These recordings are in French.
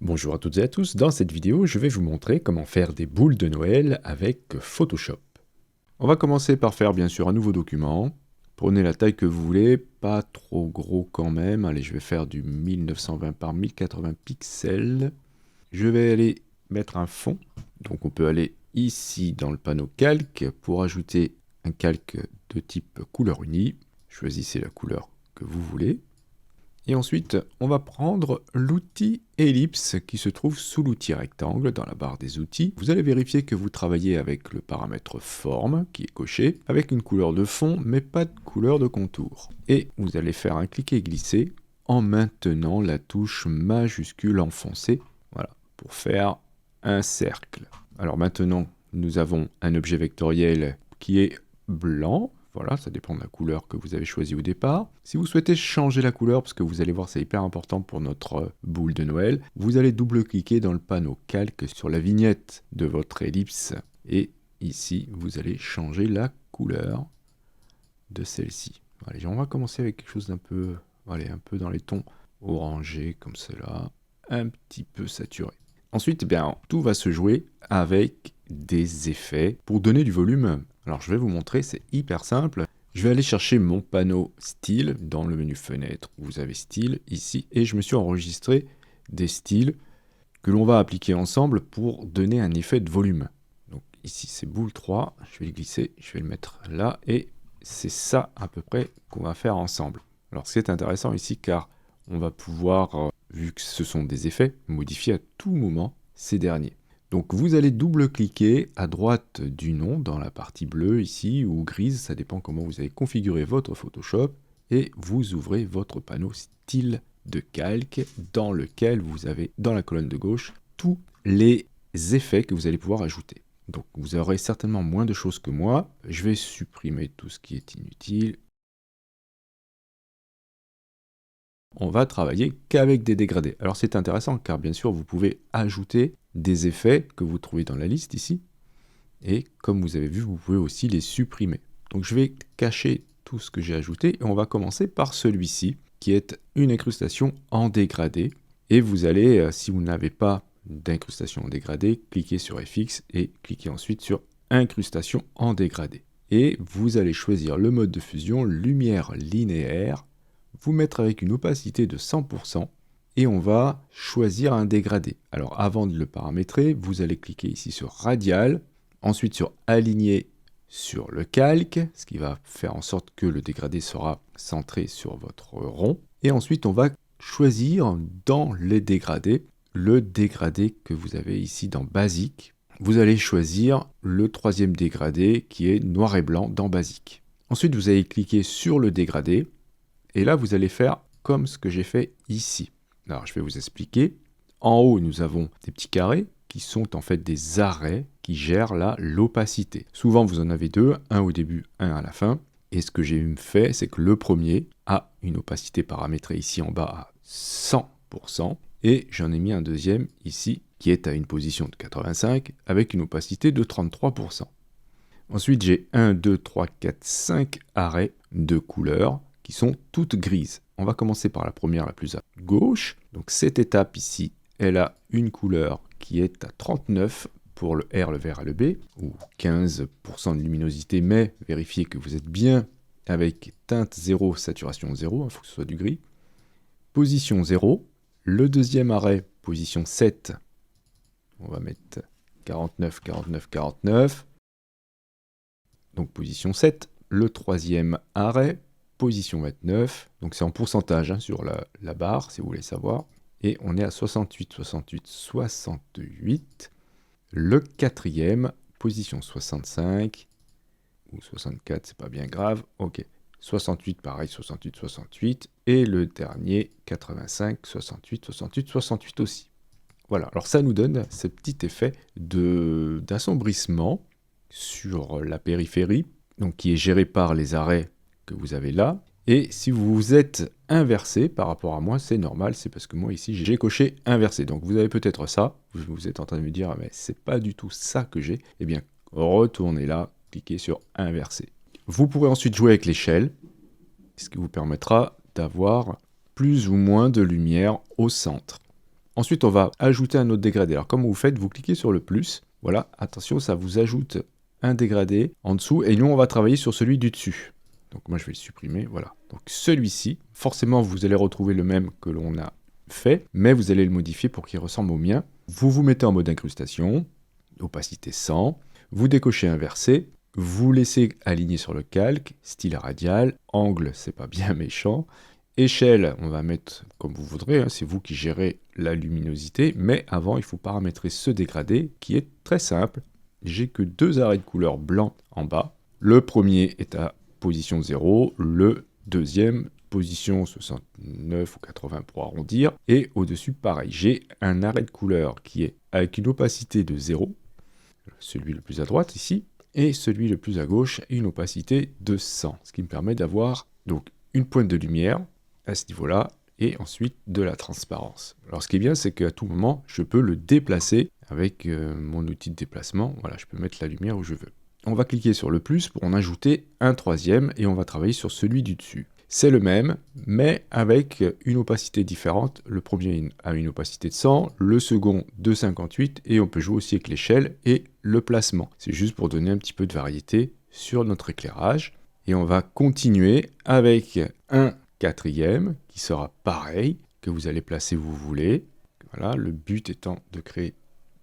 Bonjour à toutes et à tous, dans cette vidéo je vais vous montrer comment faire des boules de Noël avec Photoshop. On va commencer par faire bien sûr un nouveau document. Prenez la taille que vous voulez, pas trop gros quand même. Allez, je vais faire du 1920 par 1080 pixels. Je vais aller mettre un fond. Donc on peut aller ici dans le panneau calque pour ajouter un calque de type couleur unie. Choisissez la couleur que vous voulez. Et ensuite, on va prendre l'outil ellipse qui se trouve sous l'outil rectangle dans la barre des outils. Vous allez vérifier que vous travaillez avec le paramètre forme qui est coché, avec une couleur de fond mais pas de couleur de contour. Et vous allez faire un cliquer-glisser en maintenant la touche majuscule enfoncée, voilà, pour faire un cercle. Alors maintenant, nous avons un objet vectoriel qui est blanc. Voilà, ça dépend de la couleur que vous avez choisie au départ. Si vous souhaitez changer la couleur, parce que vous allez voir c'est hyper important pour notre boule de Noël, vous allez double-cliquer dans le panneau calque sur la vignette de votre ellipse. Et ici, vous allez changer la couleur de celle-ci. Allez, on va commencer avec quelque chose d'un peu, allez, un peu dans les tons orangés comme cela, un petit peu saturé. Ensuite, bien, tout va se jouer avec des effets pour donner du volume. Alors, je vais vous montrer, c'est hyper simple. Je vais aller chercher mon panneau style dans le menu fenêtre. Vous avez style ici et je me suis enregistré des styles que l'on va appliquer ensemble pour donner un effet de volume. Donc ici, c'est boule 3. Je vais le glisser, je vais le mettre là et c'est ça à peu près qu'on va faire ensemble. Alors, c'est intéressant ici car on va pouvoir, vu que ce sont des effets, modifier à tout moment ces derniers. Donc vous allez double-cliquer à droite du nom dans la partie bleue ici ou grise, ça dépend comment vous avez configuré votre Photoshop, et vous ouvrez votre panneau style de calque dans lequel vous avez dans la colonne de gauche tous les effets que vous allez pouvoir ajouter. Donc vous aurez certainement moins de choses que moi. Je vais supprimer tout ce qui est inutile. On va travailler qu'avec des dégradés. Alors c'est intéressant car bien sûr vous pouvez ajouter des effets que vous trouvez dans la liste ici. Et comme vous avez vu, vous pouvez aussi les supprimer. Donc je vais cacher tout ce que j'ai ajouté et on va commencer par celui-ci qui est une incrustation en dégradé. Et vous allez, si vous n'avez pas d'incrustation en dégradé, cliquez sur FX et cliquez ensuite sur incrustation en dégradé. Et vous allez choisir le mode de fusion lumière linéaire, vous mettre avec une opacité de 100% et on va choisir un dégradé. Alors avant de le paramétrer, vous allez cliquer ici sur radial, ensuite sur aligner sur le calque, ce qui va faire en sorte que le dégradé sera centré sur votre rond. Et ensuite on va choisir dans les dégradés, le dégradé que vous avez ici dans basique. Vous allez choisir le troisième dégradé qui est noir et blanc dans basique. Ensuite vous allez cliquer sur le dégradé. Et là, vous allez faire comme ce que j'ai fait ici. Alors, je vais vous expliquer. En haut, nous avons des petits carrés qui sont en fait des arrêts qui gèrent là l'opacité. Souvent, vous en avez deux, un au début, un à la fin. Et ce que j'ai fait, c'est que le premier a une opacité paramétrée ici en bas à 100%. Et j'en ai mis un deuxième ici qui est à une position de 85 avec une opacité de 33%. Ensuite, j'ai 1, 2, 3, 4, 5 arrêts de couleurs qui sont toutes grises. On va commencer par la première, la plus à gauche. Donc cette étape ici, elle a une couleur qui est à 39 pour le R, le vert et le B, ou 15% de luminosité, mais vérifiez que vous êtes bien avec teinte 0, saturation 0, il faut que ce soit du gris. Position 0, le deuxième arrêt, position 7, on va mettre 49, 49, 49. Donc position 7, le troisième arrêt, position 29, donc c'est en pourcentage sur la barre, si vous voulez savoir. Et on est à 68, 68, 68. Le quatrième, position 65, ou 64, c'est pas bien grave, ok. 68, pareil, 68, 68. Et le dernier, 85, 68, 68, 68 aussi. Voilà, alors ça nous donne ce petit effet d'assombrissement sur la périphérie, donc qui est géré par les arrêts que vous avez là. Et si vous vous êtes inversé par rapport à moi, c'est normal, c'est parce que moi ici j'ai coché inversé. Donc vous avez peut-être ça, vous êtes en train de me dire, mais c'est pas du tout ça que j'ai. Eh bien, retournez là, cliquez sur inverser. Vous pourrez ensuite jouer avec l'échelle, ce qui vous permettra d'avoir plus ou moins de lumière au centre. Ensuite, on va ajouter un autre dégradé. Alors, comme vous faites, vous cliquez sur le plus. Voilà, attention, ça vous ajoute un dégradé en dessous. Et nous, on va travailler sur celui du dessus. Donc, moi, je vais le supprimer. Voilà. Donc, celui-ci, forcément, vous allez retrouver le même que l'on a fait, mais vous allez le modifier pour qu'il ressemble au mien. Vous vous mettez en mode incrustation, opacité 100. Vous décochez inversé. Vous laissez aligner sur le calque, style radial, angle, c'est pas bien méchant. Échelle, on va mettre comme vous voudrez, hein, c'est vous qui gérez la luminosité, mais avant il faut paramétrer ce dégradé qui est très simple. J'ai que deux arrêts de couleur blanc en bas. Le premier est à position 0, le deuxième position 69 ou 80 pour arrondir, et au-dessus pareil, j'ai un arrêt de couleur qui est avec une opacité de 0, celui le plus à droite ici, et celui le plus à gauche, une opacité de 100, ce qui me permet d'avoir donc une pointe de lumière à ce niveau-là, et ensuite de la transparence. Alors ce qui est bien, c'est qu'à tout moment, je peux le déplacer avec mon outil de déplacement. Voilà, je peux mettre la lumière où je veux. On va cliquer sur le plus pour en ajouter un troisième, et on va travailler sur celui du dessus. C'est le même, mais avec une opacité différente. Le premier a une opacité de 100, le second de 58, et on peut jouer aussi avec l'échelle et le placement. C'est juste pour donner un petit peu de variété sur notre éclairage. Et on va continuer avec un quatrième qui sera pareil, que vous allez placer où vous voulez. Voilà, le but étant de créer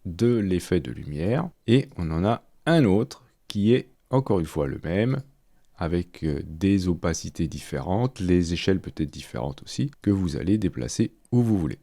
de l'effet de lumière. Et on en a un autre qui est encore une fois le même, avec des opacités différentes, les échelles peut-être différentes aussi, que vous allez déplacer où vous voulez.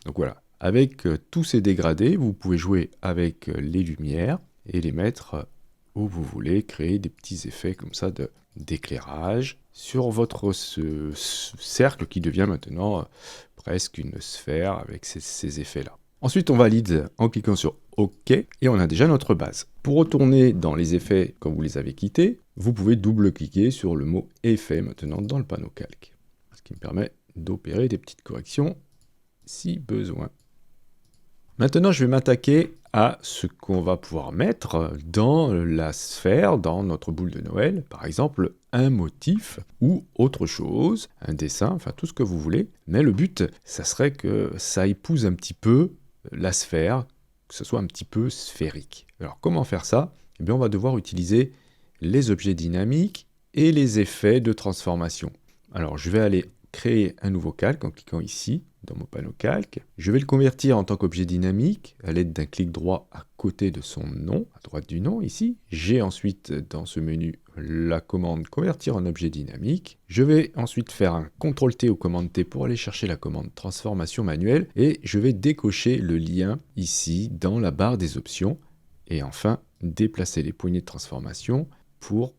Donc voilà, avec tous ces dégradés, vous pouvez jouer avec les lumières et les mettre où vous voulez, créer des petits effets comme ça d'éclairage sur votre cercle qui devient maintenant presque une sphère avec ces effets-là. Ensuite, on valide en cliquant sur OK et on a déjà notre base. Pour retourner dans les effets quand vous les avez quittés, vous pouvez double-cliquer sur le mot effet maintenant dans le panneau calque, ce qui me permet d'opérer des petites corrections si besoin. Maintenant, je vais m'attaquer à ce qu'on va pouvoir mettre dans la sphère, dans notre boule de Noël, par exemple un motif ou autre chose, un dessin, enfin tout ce que vous voulez. Mais le but, ça serait que ça épouse un petit peu la sphère, que ce soit un petit peu sphérique. Alors comment faire ça? Eh bien, on va devoir utiliser les objets dynamiques et les effets de transformation. Alors je vais aller créer un nouveau calque en cliquant ici, dans mon panneau calque. Je vais le convertir en tant qu'objet dynamique à l'aide d'un clic droit à côté de son nom, à droite du nom ici. J'ai ensuite dans ce menu la commande convertir en objet dynamique. Je vais ensuite faire un CTRL-T ou commande T pour aller chercher la commande transformation manuelle et je vais décocher le lien ici dans la barre des options et enfin déplacer les poignées de transformation pour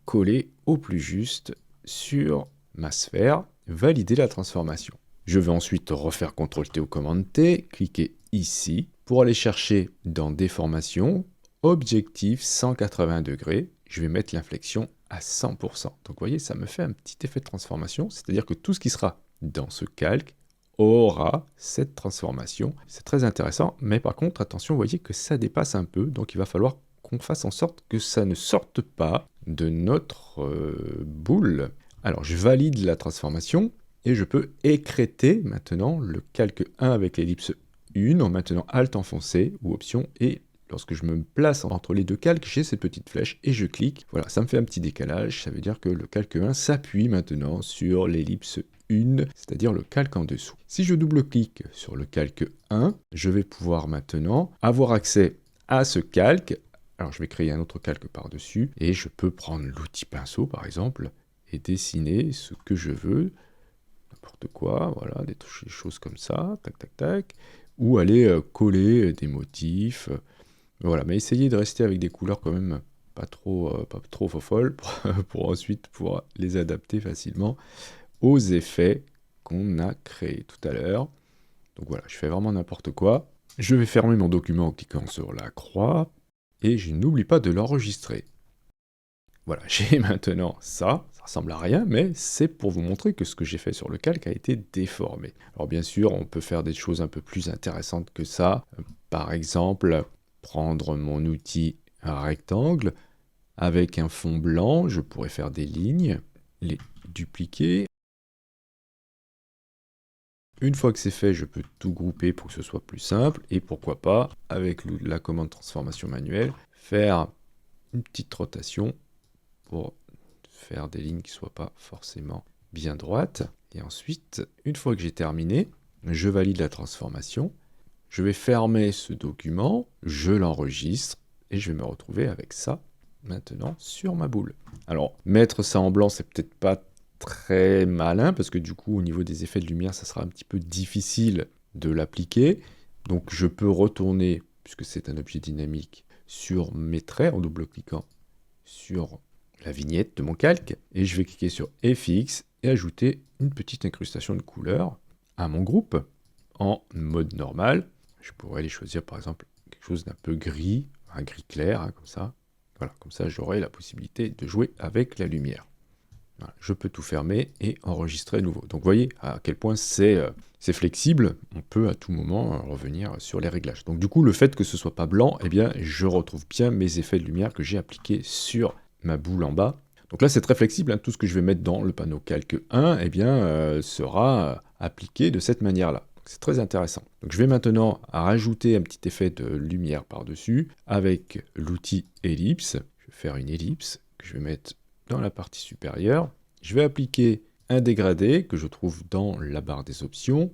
coller au plus juste sur ma sphère, valider la transformation. Je vais ensuite refaire CTRL-T ou commande T, cliquer ici pour aller chercher dans déformation, objectif 180 degrés, je vais mettre l'inflexion à 100%. Donc vous voyez, ça me fait un petit effet de transformation, c'est-à-dire que tout ce qui sera dans ce calque aura cette transformation. C'est très intéressant, mais par contre, attention, vous voyez que ça dépasse un peu, donc il va falloir qu'on fasse en sorte que ça ne sorte pas de notre boule. Alors, je valide la transformation et je peux écrêter maintenant le calque 1 avec l'ellipse 1 en maintenant Alt enfoncé ou Option et lorsque je me place entre les deux calques, j'ai cette petite flèche et je clique. Voilà, ça me fait un petit décalage, ça veut dire que le calque 1 s'appuie maintenant sur l'ellipse 1, c'est-à-dire le calque en dessous. Si je double-clique sur le calque 1, je vais pouvoir maintenant avoir accès à ce calque. Alors je vais créer un autre calque par-dessus et je peux prendre l'outil pinceau par exemple et dessiner ce que je veux, n'importe quoi, voilà, des choses comme ça, tac tac tac, ou aller coller des motifs, voilà, mais essayez de rester avec des couleurs quand même pas trop folles pour ensuite pouvoir les adapter facilement aux effets qu'on a créés tout à l'heure. Donc voilà, je fais vraiment n'importe quoi. Je vais fermer mon document en cliquant sur la croix, et je n'oublie pas de l'enregistrer. Voilà, j'ai maintenant ça ressemble à rien, mais c'est pour vous montrer que ce que j'ai fait sur le calque a été déformé. Alors bien sûr, on peut faire des choses un peu plus intéressantes que ça. Par exemple, prendre mon outil rectangle, avec un fond blanc, je pourrais faire des lignes, les dupliquer, Une fois que c'est fait, je peux tout grouper pour que ce soit plus simple. Et pourquoi pas, avec la commande transformation manuelle, faire une petite rotation pour faire des lignes qui ne soient pas forcément bien droites. Et ensuite, une fois que j'ai terminé, je valide la transformation. Je vais fermer ce document, je l'enregistre et je vais me retrouver avec ça maintenant sur ma boule. Alors, mettre ça en blanc, c'est peut-être pas très malin parce que du coup, au niveau des effets de lumière, ça sera un petit peu difficile de l'appliquer. Donc, je peux retourner, puisque c'est un objet dynamique, sur mes traits en double-cliquant sur la vignette de mon calque et je vais cliquer sur FX et ajouter une petite incrustation de couleur à mon groupe en mode normal. Je pourrais aller choisir par exemple quelque chose d'un peu gris, un gris clair, hein, comme ça. Voilà, comme ça j'aurai la possibilité de jouer avec la lumière. Voilà, je peux tout fermer et enregistrer à nouveau. Donc vous voyez à quel point c'est flexible, on peut à tout moment revenir sur les réglages. Donc du coup le fait que ce soit pas blanc, eh bien je retrouve bien mes effets de lumière que j'ai appliqués sur ma boule en bas. Donc là c'est très flexible, hein. Tout ce que je vais mettre dans le panneau calque 1 eh bien, sera appliqué de cette manière-là. C'est très intéressant. Donc je vais maintenant rajouter un petit effet de lumière par-dessus avec l'outil ellipse. Je vais faire une ellipse que je vais mettre dans la partie supérieure. Je vais appliquer un dégradé que je trouve dans la barre des options.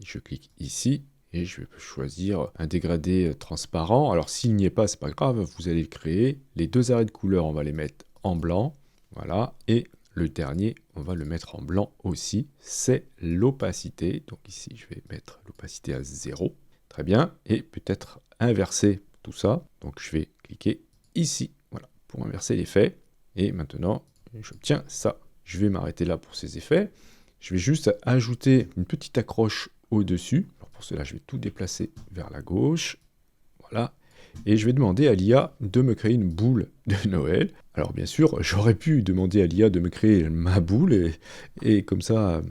Je clique ici et je vais choisir un dégradé transparent. Alors s'il n'y est pas, c'est pas grave, vous allez le créer. Les deux arrêts de couleur, on va les mettre en blanc. Voilà. Et le dernier, on va le mettre en blanc aussi. C'est l'opacité. Donc ici, je vais mettre l'opacité à 0. Très bien. Et peut-être inverser tout ça. Donc je vais cliquer ici. Voilà, pour inverser l'effet. Et maintenant, j'obtiens ça. Je vais m'arrêter là pour ces effets. Je vais juste ajouter une petite accroche au-dessus. Alors pour cela, je vais tout déplacer vers la gauche. Voilà. Et je vais demander à l'IA de me créer une boule de Noël. Alors bien sûr, j'aurais pu demander à l'IA de me créer ma boule et comme ça,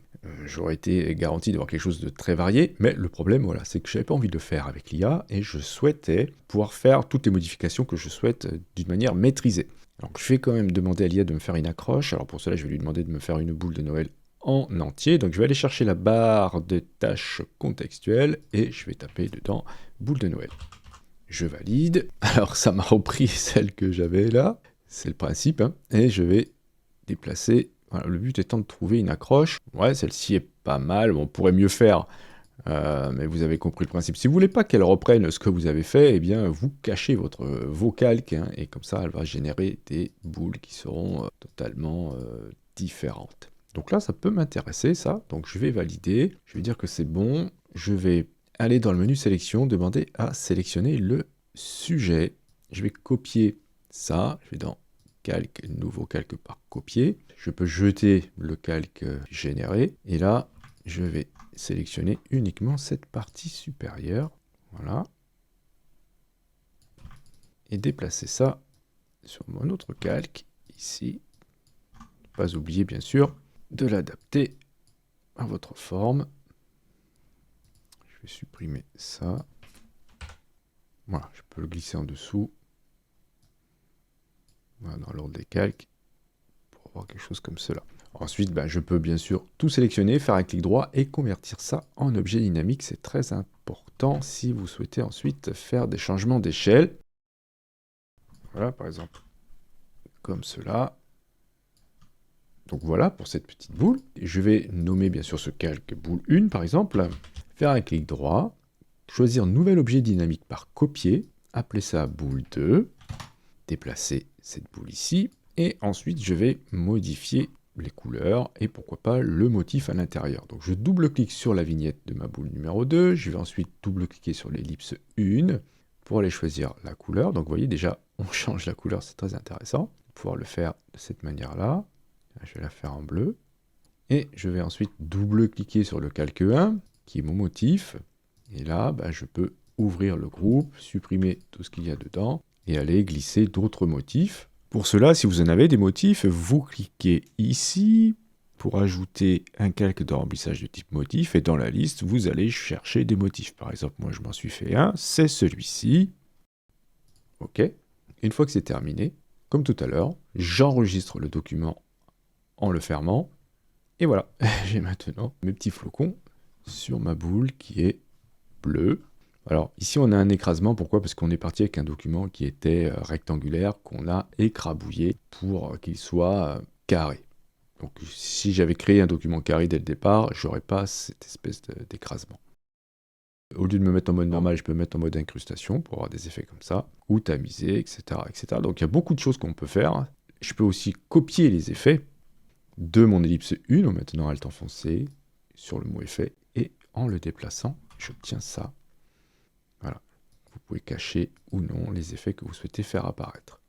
j'aurais été garanti d'avoir quelque chose de très varié. Mais le problème, voilà, c'est que je n'avais pas envie de le faire avec l'IA et je souhaitais pouvoir faire toutes les modifications que je souhaite d'une manière maîtrisée. Alors je vais quand même demander à l'IA de me faire une accroche. Alors pour cela, je vais lui demander de me faire une boule de Noël en entier. Donc je vais aller chercher la barre de tâches contextuelles et je vais taper dedans boule de Noël. Je valide. Alors ça m'a repris celle que j'avais là. C'est le principe. Hein. Et je vais déplacer. Voilà, le but étant de trouver une accroche. Ouais, celle-ci est pas mal. Bon, on pourrait mieux faire. Mais vous avez compris le principe. Si vous voulez pas qu'elle reprenne ce que vous avez fait, eh bien, vous cachez vos calques. Hein, et comme ça, elle va générer des boules qui seront totalement différentes. Donc là, ça peut m'intéresser, ça. Donc je vais valider. Je vais dire que c'est bon. Je vais aller dans le menu sélection, demander à sélectionner le sujet. Je vais copier ça. Je vais dans calque, nouveau calque par copier. Je peux jeter le calque généré. Et là, je vais sélectionner uniquement cette partie supérieure. Voilà. Et déplacer ça sur mon autre calque, ici. Ne pas oublier, bien sûr, de l'adapter à votre forme. Je vais supprimer ça. Voilà, je peux le glisser en dessous. Voilà, dans l'ordre des calques, pour avoir quelque chose comme cela. Ensuite, je peux bien sûr tout sélectionner, faire un clic droit et convertir ça en objet dynamique. C'est très important si vous souhaitez ensuite faire des changements d'échelle. Voilà, par exemple, comme cela. Donc voilà pour cette petite boule. Je vais nommer bien sûr ce calque boule 1 par exemple. Faire un clic droit. Choisir nouvel objet dynamique par copier. Appeler ça boule 2. Déplacer cette boule ici. Et ensuite, je vais modifier les couleurs et pourquoi pas le motif à l'intérieur. Donc je double-clique sur la vignette de ma boule numéro 2, je vais ensuite double-cliquer sur l'ellipse 1 pour aller choisir la couleur. Donc vous voyez déjà, on change la couleur, c'est très intéressant. Pouvoir le faire de cette manière-là. Je vais la faire en bleu. Et je vais ensuite double-cliquer sur le calque 1, qui est mon motif. Et là, je peux ouvrir le groupe, supprimer tout ce qu'il y a dedans et aller glisser d'autres motifs. Pour cela, si vous en avez des motifs, vous cliquez ici pour ajouter un calque de remplissage de type motif et dans la liste, vous allez chercher des motifs. Par exemple, moi je m'en suis fait un, c'est celui-ci. OK. Une fois que c'est terminé, comme tout à l'heure, j'enregistre le document en le fermant et voilà, j'ai maintenant mes petits flocons sur ma boule qui est bleue. Alors ici on a un écrasement, pourquoi? Parce qu'on est parti avec un document qui était rectangulaire, qu'on a écrabouillé pour qu'il soit carré. Donc si j'avais créé un document carré dès le départ, j'aurais pas cette espèce d'écrasement. Au lieu de me mettre en mode normal, je peux me mettre en mode incrustation pour avoir des effets comme ça, ou tamiser, etc., etc. Donc il y a beaucoup de choses qu'on peut faire. Je peux aussi copier les effets de mon ellipse 1 en maintenant Alt enfoncé sur le mot effet, et en le déplaçant, j'obtiens ça. Voilà. Vous pouvez cacher ou non les effets que vous souhaitez faire apparaître.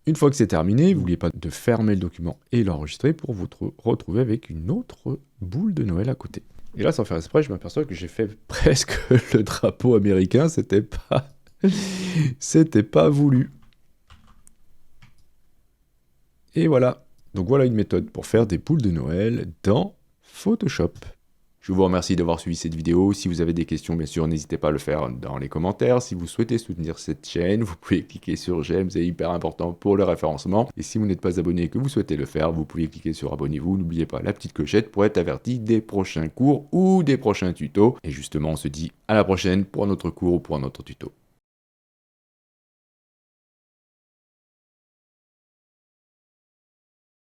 Une fois que c'est terminé, n'oubliez pas de fermer le document et l'enregistrer pour vous retrouver avec une autre boule de Noël à côté. Et là, sans faire exprès, je m'aperçois que j'ai fait presque le drapeau américain, c'était pas voulu. Et voilà. Donc voilà une méthode pour faire des boules de Noël dans Photoshop. Je vous remercie d'avoir suivi cette vidéo. Si vous avez des questions, bien sûr, n'hésitez pas à le faire dans les commentaires. Si vous souhaitez soutenir cette chaîne, vous pouvez cliquer sur j'aime, c'est hyper important pour le référencement. Et si vous n'êtes pas abonné et que vous souhaitez le faire, vous pouvez cliquer sur abonnez-vous. N'oubliez pas la petite clochette pour être averti des prochains cours ou des prochains tutos. Et justement, on se dit à la prochaine pour un autre cours ou pour un autre tuto.